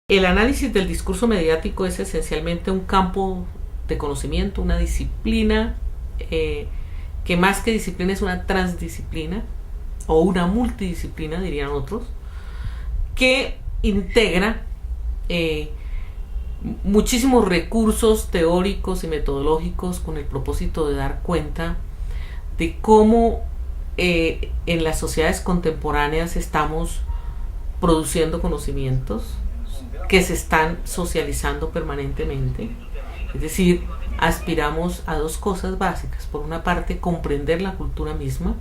El análisis del discurso mediático es esencialmente un campo de conocimiento, una disciplina que más que disciplina es una transdisciplina o una multidisciplina, dirían otros, que integra muchísimos recursos teóricos y metodológicos con el propósito de dar cuenta de cómo en las sociedades contemporáneas estamos produciendo conocimientos que se están socializando permanentemente. Es decir, aspiramos a dos cosas básicas: por una parte, comprender la cultura misma,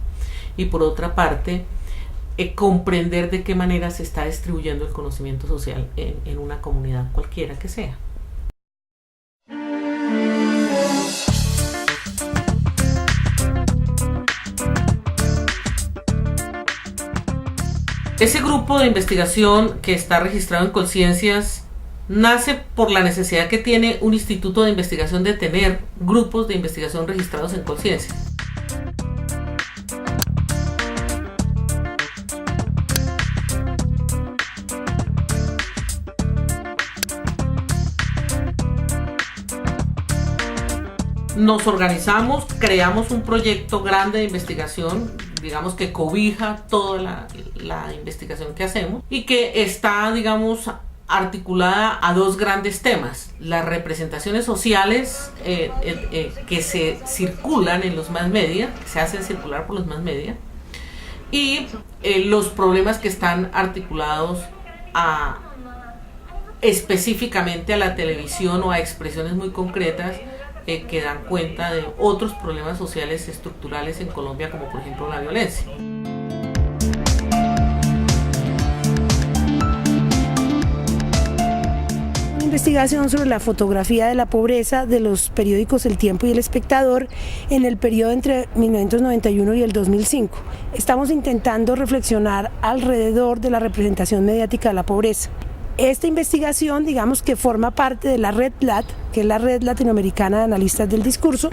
y por otra parte, comprender de qué manera se está distribuyendo el conocimiento social en una comunidad cualquiera que sea. Ese grupo de investigación que está registrado en Conciencias nace por la necesidad que tiene un instituto de investigación de tener grupos de investigación registrados en Conciencias. Nos organizamos, creamos un proyecto grande de investigación, digamos que cobija toda la investigación que hacemos y que está, digamos, articulada a dos grandes temas: las representaciones sociales que se circulan en los mass media, que se hacen circular por los mass media, y los problemas que están articulados específicamente a la televisión o a expresiones muy concretas que dan cuenta de otros problemas sociales estructurales en Colombia, como por ejemplo la violencia. Una investigación sobre la fotografía de la pobreza de los periódicos El Tiempo y El Espectador en el periodo entre 1991 y el 2005. Estamos intentando reflexionar alrededor de la representación mediática de la pobreza. Esta investigación, digamos que forma parte de la Red LAT, que es la Red Latinoamericana de Analistas del Discurso.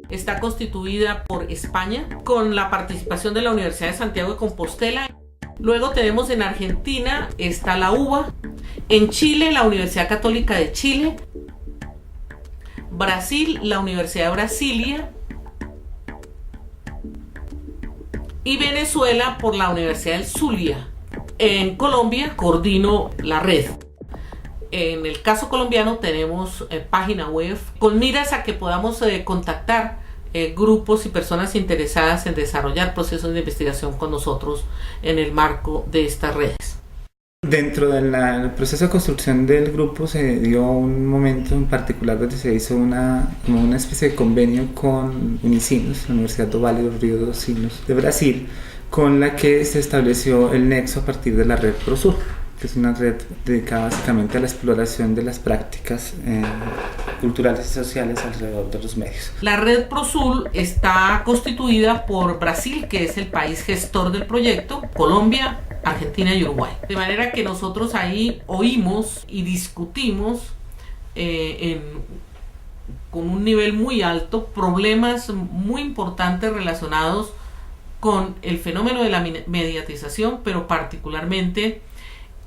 Está constituida por España, con la participación de la Universidad de Santiago de Compostela. Luego tenemos en Argentina, está la UBA, en Chile, la Universidad Católica de Chile, Brasil, la Universidad de Brasilia, y Venezuela por la Universidad del Zulia. En Colombia coordino la red. En el caso colombiano tenemos página web con miras a que podamos contactar grupos y personas interesadas en desarrollar procesos de investigación con nosotros en el marco de estas redes. Dentro del proceso de construcción del grupo se dio un momento en particular donde se hizo una especie de convenio con Unicinos, la Universidad do Vale do Rio dos Sinos de Brasil, con la que se estableció el nexo a partir de la red ProSur, que es una red dedicada básicamente a la exploración de las prácticas culturales y sociales alrededor de los medios. La red ProSur está constituida por Brasil, que es el país gestor del proyecto, Colombia, Argentina y Uruguay. De manera que nosotros ahí oímos y discutimos con un nivel muy alto problemas muy importantes relacionados con el fenómeno de la mediatización, pero particularmente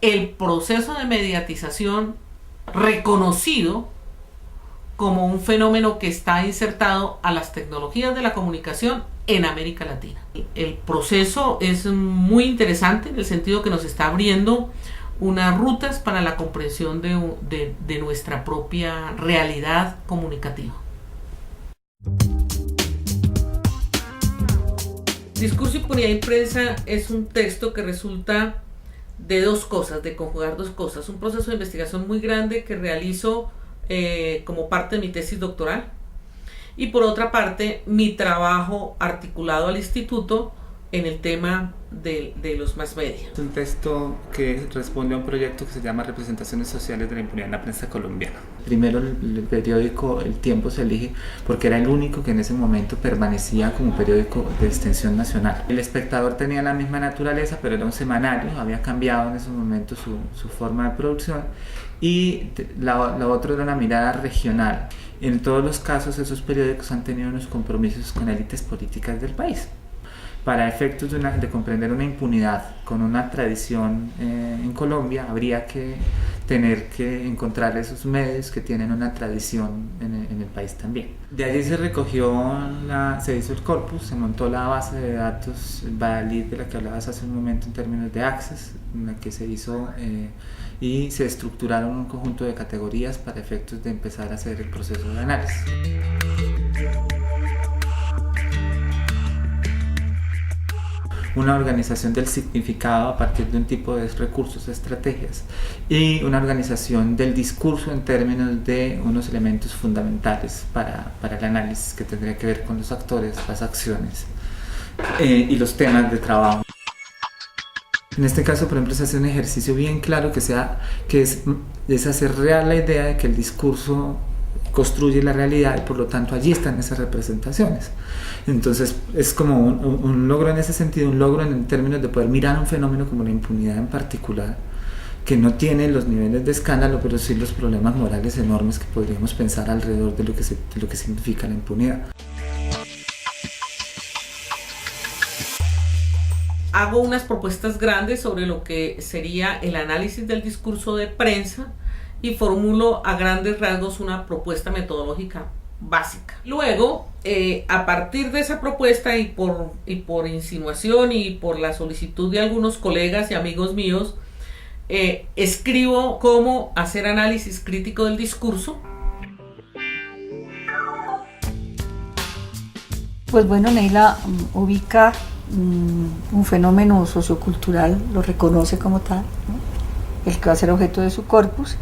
el proceso de mediatización reconocido como un fenómeno que está insertado a las tecnologías de la comunicación en América Latina. El proceso es muy interesante en el sentido que nos está abriendo unas rutas para la comprensión de nuestra propia realidad comunicativa. Discurso, Impunidad y Prensa es un texto que resulta de dos cosas, de conjugar dos cosas: un proceso de investigación muy grande que realizo como parte de mi tesis doctoral, y por otra parte mi trabajo articulado al instituto en el tema de los mass media. Es un texto que responde a un proyecto que se llama Representaciones Sociales de la Impunidad en la Prensa Colombiana. Primero el periódico El Tiempo se elige porque era el único que en ese momento permanecía como periódico de extensión nacional. El Espectador tenía la misma naturaleza, pero era un semanario, había cambiado en ese momento su forma de producción, y la otra era una mirada regional. En todos los casos esos periódicos han tenido unos compromisos con élites políticas del país. Para efectos de comprender una impunidad con una tradición en Colombia, habría que tener que encontrar esos medios que tienen una tradición en el país también. De allí se recogió, se hizo el corpus, se montó la base de datos Valid de la que hablabas hace un momento en términos de Access, en la que se hizo y se estructuraron un conjunto de categorías para efectos de empezar a hacer el proceso de análisis. Una organización del significado a partir de un tipo de recursos, estrategias, y una organización del discurso en términos de unos elementos fundamentales para el análisis que tendría que ver con los actores, las acciones y los temas de trabajo. En este caso, por ejemplo, se hace un ejercicio bien claro que es hacer real la idea de que el discurso construye la realidad y por lo tanto allí están esas representaciones. Entonces es como un logro en ese sentido, un logro en términos de poder mirar un fenómeno como la impunidad en particular, que no tiene los niveles de escándalo, pero sí los problemas morales enormes que podríamos pensar alrededor de lo que significa la impunidad. Hago unas propuestas grandes sobre lo que sería el análisis del discurso de prensa y formulo a grandes rasgos una propuesta metodológica básica. Luego, a partir de esa propuesta y por insinuación y por la solicitud de algunos colegas y amigos míos, escribo cómo hacer análisis crítico del discurso. Pues bueno, Neila ubica un fenómeno sociocultural, lo reconoce como tal, ¿no? El que va a ser objeto de su corpus,